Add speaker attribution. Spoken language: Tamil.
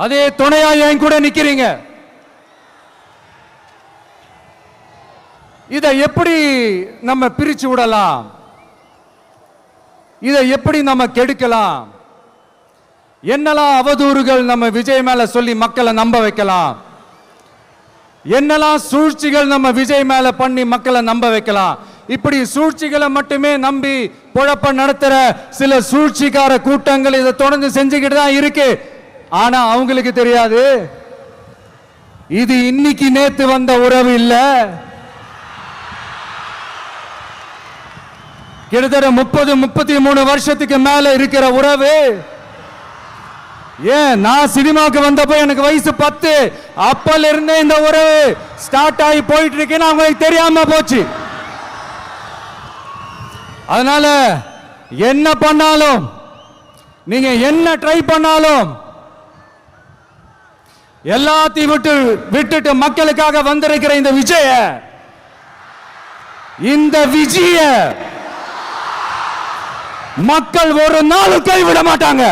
Speaker 1: அதே துணையா என் கூட நிக்கிறீங்க. இதை எப்படி நம்ம பிரிச்சு விடலாம்? இதை எப்படி நம்ம கெடுக்கலாம்? என்னெல்லாம் அவதூறுகள் நம்ம விஜய் மேல சொல்லி மக்களை நம்ப வைக்கலாம்? என்னெல்லாம் சூழ்ச்சிகள் நம்ம விஜய் மேல பண்ணி மக்களை நம்ப வைக்கலாம்? இப்படி சூழ்ச்சிகளை மட்டுமே நம்பி குழப்ப நடத்துற சில சூழ்ச்சிக்கார கூட்டங்கள் இதை தொடர்ந்து செஞ்சுக்கிட்டு தான் இருக்கு. ஆனா அவங்களுக்கு தெரியாது, இது இன்னைக்கு நேத்து வந்த உறவு இல்ல. கிட்டத்தட்ட 30-33 வருஷத்துக்கு மேல இருக்கிற உறவு. ஏன் நான் சினிமாவுக்கு வந்தப்போ எனக்கு வயசு 10. அப்பல இருந்தே இந்த உறவு ஸ்டார்ட் ஆகி போயிட்டு இருக்குன்னு அவங்களுக்கு தெரியாம போச்சு. அதனால என்ன பண்ணாலும், நீங்க என்ன ட்ரை பண்ணாலும், எல்லாத்தையும் விட்டுட்டு மக்களுக்காக வந்திருக்கிற இந்த விஜய மக்கள் ஒரு நாளும் கைவிட மாட்டாங்க.